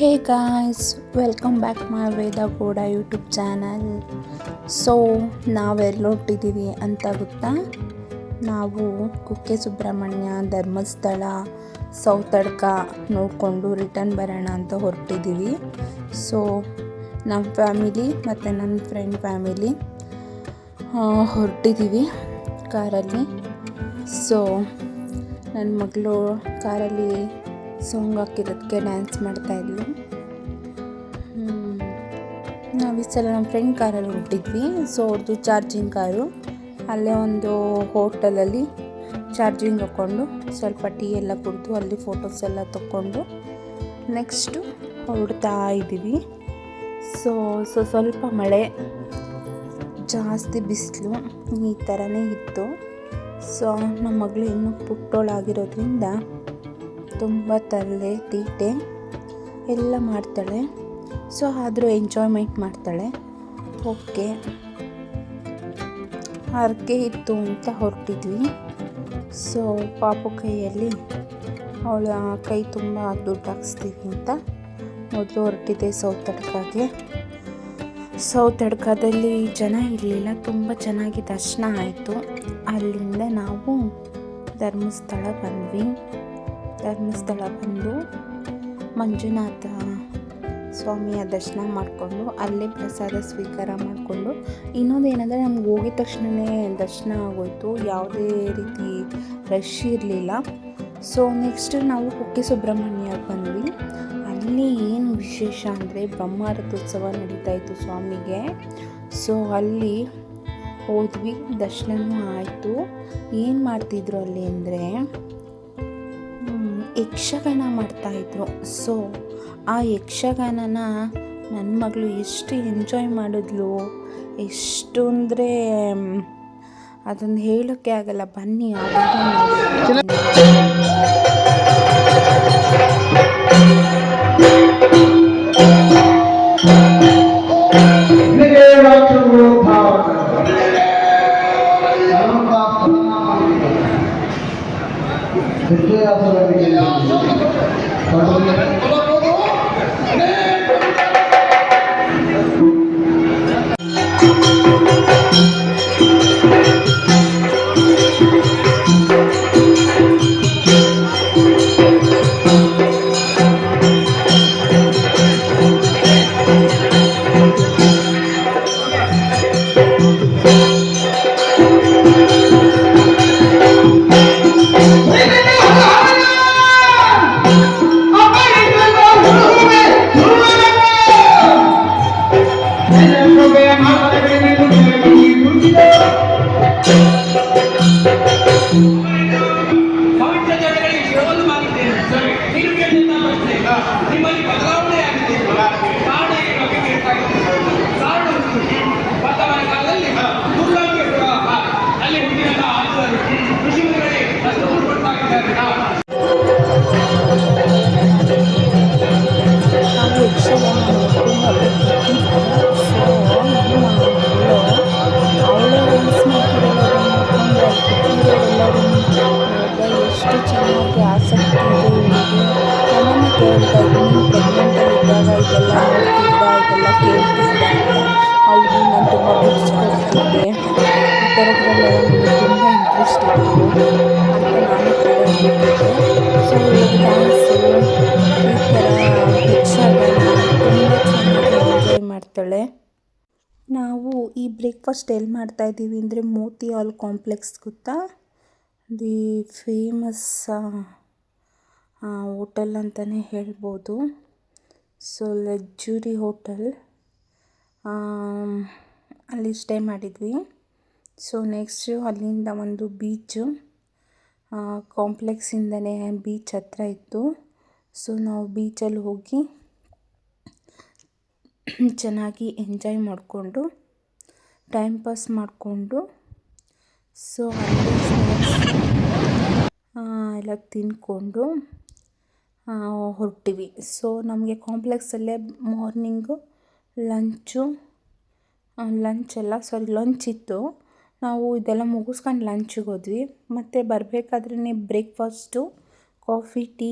Hey guys, welcome back my Veda Gowda YouTube channel. So ನಾವೆಲ್ಲೊಟ್ಟಿದ್ದೀವಿ ಅಂತ ಗೊತ್ತಾ? ನಾವು ಕುಕ್ಕೆ ಸುಬ್ರಹ್ಮಣ್ಯ, ಧರ್ಮಸ್ಥಳ, ಸೌತಡ್ಕ ನೋಡಿಕೊಂಡು ರಿಟರ್ನ್ ಬರೋಣ ಅಂತ ಹೊರಟಿದ್ದೀವಿ. ಸೊ ನಮ್ಮ ಫ್ಯಾಮಿಲಿ ಮತ್ತು ನನ್ನ ಫ್ರೆಂಡ್ ಫ್ಯಾಮಿಲಿ ಹೊರಟಿದ್ದೀವಿ ಕಾರಲ್ಲಿ. ಸೊ ನನ್ನ ಮಗಳು ಕಾರಲ್ಲಿ ಸಾಂಗ್ ಹಾಕಿರೋದಕ್ಕೆ ಡ್ಯಾನ್ಸ್ ಮಾಡ್ತಾಯಿದ್ಲು. ನಾವು ಈ ಸಲ ನಮ್ಮ ಫ್ರೆಂಡ್ ಕಾರಲ್ಲಿ ಹೊರಟಿದ್ವಿ. ಸೊ ಅವ್ರದ್ದು ಚಾರ್ಜಿಂಗ್ ಕಾರು. ಅಲ್ಲೇ ಒಂದು ಹೋಟೆಲಲ್ಲಿ ಚಾರ್ಜಿಂಗ್ ಹಾಕ್ಕೊಂಡು ಸ್ವಲ್ಪ ಟೀ ಎಲ್ಲ ಕುಡಿದು ಅಲ್ಲಿ ಫೋಟೋಸ್ ಎಲ್ಲ ತಗೊಂಡು ನೆಕ್ಸ್ಟು ಹೊರಡ್ತಾ ಇದ್ದೀವಿ. ಸೊ ಸ್ವಲ್ಪ ಮಳೆ, ಜಾಸ್ತಿ ಬಿಸಿಲು ಈ ಥರನೇ ಇತ್ತು. ಸೊ ನಮ್ಮ ಮಗಳು ಇನ್ನೂ ಪುಟ್ಟೋಳಾಗಿರೋದ್ರಿಂದ ತುಂಬ ತರಲೆ ತೀಟೆ ಎಲ್ಲ ಮಾಡ್ತಾಳೆ. ಸೊ ಆದರೂ ಎಂಜಾಯ್ಮೆಂಟ್ ಮಾಡ್ತಾಳೆ. ಓಕೆ, ಹರಕೆ ಇತ್ತು ಅಂತ ಹೊರಟಿದ್ವಿ. ಸೊ ಪಾಪು ಕೈಯಲ್ಲಿ ಅವಳ ಕೈ ತುಂಬ ದುಡ್ಡು ಹಾಕಿಸ್ತೀವಿ ಅಂತ ಮೊದಲು ಹೊರಟಿದ್ದೆ ಸೌತಡ್ಕಗೆ. ಸೌತಡ್ಕದಲ್ಲಿ ಜನ ಇರಲಿಲ್ಲ, ತುಂಬ ಚೆನ್ನಾಗಿ ದರ್ಶನ ಆಯಿತು. ಅಲ್ಲಿಂದ ನಾವು ಧರ್ಮಸ್ಥಳ ಬಂದ್ವಿ. ಧರ್ಮಸ್ಥಳ ಬಂದು ಮಂಜುನಾಥ ಸ್ವಾಮಿಯ ದರ್ಶನ ಮಾಡಿಕೊಂಡು ಅಲ್ಲೇ ಪ್ರಸಾದ ಸ್ವೀಕಾರ ಮಾಡಿಕೊಂಡು, ಇನ್ನೊಂದೇನೆಂದರೆ ನಮ್ಗೆ ಹೋಗಿದ ತಕ್ಷಣವೇ ದರ್ಶನ ಆಗೋಯಿತು, ಯಾವುದೇ ರೀತಿ ರಶ್ ಇರಲಿಲ್ಲ. ಸೊ ನೆಕ್ಸ್ಟ್ ನಾವು ಕುಕ್ಕೆ ಸುಬ್ರಹ್ಮಣ್ಯ ಬಂದ್ವಿ. ಅಲ್ಲಿ ಏನು ವಿಶೇಷ ಅಂದರೆ ಬ್ರಹ್ಮರಥೋತ್ಸವ ನಡೀತಾಯಿತ್ತು ಸ್ವಾಮಿಗೆ. ಸೊ ಅಲ್ಲಿ ಹೋದ್ವಿ, ದರ್ಶನವೂ ಆಯಿತು. ಏನು ಮಾಡ್ತಿದ್ರು ಅಲ್ಲಿ ಅಂದರೆ ಯಕ್ಷಗಾನ ಮಾಡ್ತಾಯಿದ್ರು. ಸೊ ಆ ಯಕ್ಷಗಾನನ ನನ್ನ ಮಗಳು ಎಷ್ಟು ಎಂಜಾಯ್ ಮಾಡಿದ್ಲು, ಎಷ್ಟು ಅಂದರೆ ಅದನ್ನು ಹೇಳೋಕ್ಕೆ ಆಗಲ್ಲ. ಬನ್ನಿ ಎಷ್ಟು ಚೆನ್ನಾಗಿ ಆಸಕ್ತಿ ಇದೆ ಇವಳಿಗೆ. ನಮ್ಮನ್ನು ಕೇಳ್ತಾ ಇದ್ವಿ, ನೀನು ಪ್ರೆಗ್ನೆಂಟಲ್ಲಿದ್ದಾಗ ಇದೆಲ್ಲ ನೋಡ್ತಿದ್ದ, ಇದೆಲ್ಲ ಕೇಳ್ತಿದ್ದ ಅಂತ. ಹೌದು, ನಾನು ತುಂಬ ಬುಕ್ಸ್ ಕೊಡ್ತಿದ್ದೆ, ಈ ಥರದ್ರಲ್ಲೆಲ್ಲ ನನಗೆ ತುಂಬ ಇಂಟ್ರೆಸ್ಟ್ ಇತ್ತು ಅಂತ ನಾನು ಕೂಡ ಹೇಳ್ತಿದ್ದೆ. ಸೊ ಇವಳಿಗೆ ಡ್ಯಾನ್ಸು, ಈ ಥರ ಯಕ್ಷಗಾನ ತುಂಬ ಚೆನ್ನಾಗಿ ಎಂಜಾಯ್ ಮಾಡ್ತಾಳೆ. ನಾವು ಈ ಬ್ರೇಕ್ಫಾಸ್ಟ್ ಎಲ್ಲಿ ಮಾಡ್ತಾಯಿದ್ದೀವಿ ಅಂದರೆ ಮೋತಿ ಹಾಲ್ ಕಾಂಪ್ಲೆಕ್ಸ್ ಗೊತ್ತಾ? ದಿ ಫೇಮಸ್ ಹೋಟೆಲ್ ಅಂತಲೇ ಹೇಳ್ಬೋದು. ಸೊ ಲಕ್ಸುರಿ ಹೋಟೆಲ್, ಅಲ್ಲಿ ಸ್ಟೇ ಮಾಡಿದ್ವಿ. ಸೊ ನೆಕ್ಸ್ಟು ಅಲ್ಲಿಂದ ಒಂದು ಬೀಚು, ಕಾಂಪ್ಲೆಕ್ಸಿಂದನೇ ಬೀಚ್ ಹತ್ರ ಇತ್ತು. ಸೊ ನಾವು ಬೀಚಲ್ಲಿ ಹೋಗಿ ಚೆನ್ನಾಗಿ ಎಂಜಾಯ್ ಮಾಡಿಕೊಂಡು ಟೈಮ್ ಪಾಸ್ ಮಾಡಿಕೊಂಡು, ಸೊ ಅಲ್ಲಿ ಎಲ್ಲ ತಿಂದ್ಕೊಂಡು ಹೊರಟಿವಿ. ಸೊ ನಮಗೆ ಕಾಂಪ್ಲೆಕ್ಸಲ್ಲೇ ಮಾರ್ನಿಂಗು ಲಂಚ್ ಇತ್ತು. ನಾವು ಇದೆಲ್ಲ ಮುಗಿಸ್ಕೊಂಡು ಲಂಚಿಗೆ ಹೋದ್ವಿ. ಮತ್ತು ಬರಬೇಕಾದ್ರೇ ಬ್ರೇಕ್ಫಾಸ್ಟು, ಕಾಫಿ, ಟೀ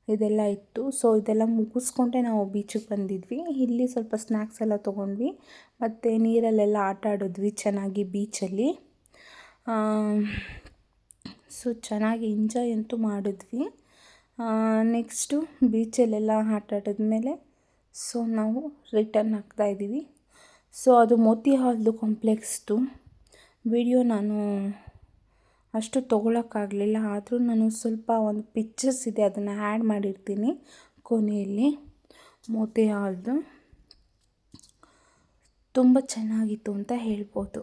ಇದೆಲ್ಲ ಇತ್ತು. ಸೊ ಇದೆಲ್ಲ ಮುಗಿಸ್ಕೊಂಡೆ ನಾವು ಬೀಚಿಗೆ ಬಂದಿದ್ವಿ. ಇಲ್ಲಿ ಸ್ವಲ್ಪ ಸ್ನ್ಯಾಕ್ಸ್ ಎಲ್ಲ ತೊಗೊಂಡ್ವಿ ಮತ್ತು ನೀರಲ್ಲೆಲ್ಲ ಆಟ ಆಡಿದ್ವಿ ಚೆನ್ನಾಗಿ ಬೀಚಲ್ಲಿ. ಸೊ ಚೆನ್ನಾಗಿ ಎಂಜಾಯ್ ಅಂತೂ ಮಾಡಿದ್ವಿ. ನೆಕ್ಸ್ಟು ಬೀಚಲ್ಲೆಲ್ಲ ಆಟ ಆಡಿದ್ಮೇಲೆ ಸೊ ನಾವು ರಿಟರ್ನ್ ಆಗ್ತಾಯಿದ್ದೀವಿ. ಸೊ ಅದು ಮೋತಿ ಹಾಲ್ದು ಕಾಂಪ್ಲೆಕ್ಸ್ದು ವಿಡಿಯೋ ನಾನು ಅಷ್ಟು ತೊಗೊಳಕ್ಕಾಗಲಿಲ್ಲ. ಆದರೂ ನಾನು ಸ್ವಲ್ಪ ಒಂದು ಪಿಕ್ಚರ್ಸ್ ಇದೆ, ಅದನ್ನು ಆ್ಯಡ್ ಮಾಡಿರ್ತೀನಿ ಕೊನೆಯಲ್ಲಿ. ಮೋತಿ ಹಾಲ್ದು ತುಂಬ ಚೆನ್ನಾಗಿತ್ತು ಅಂತ ಹೇಳ್ಬೋದು.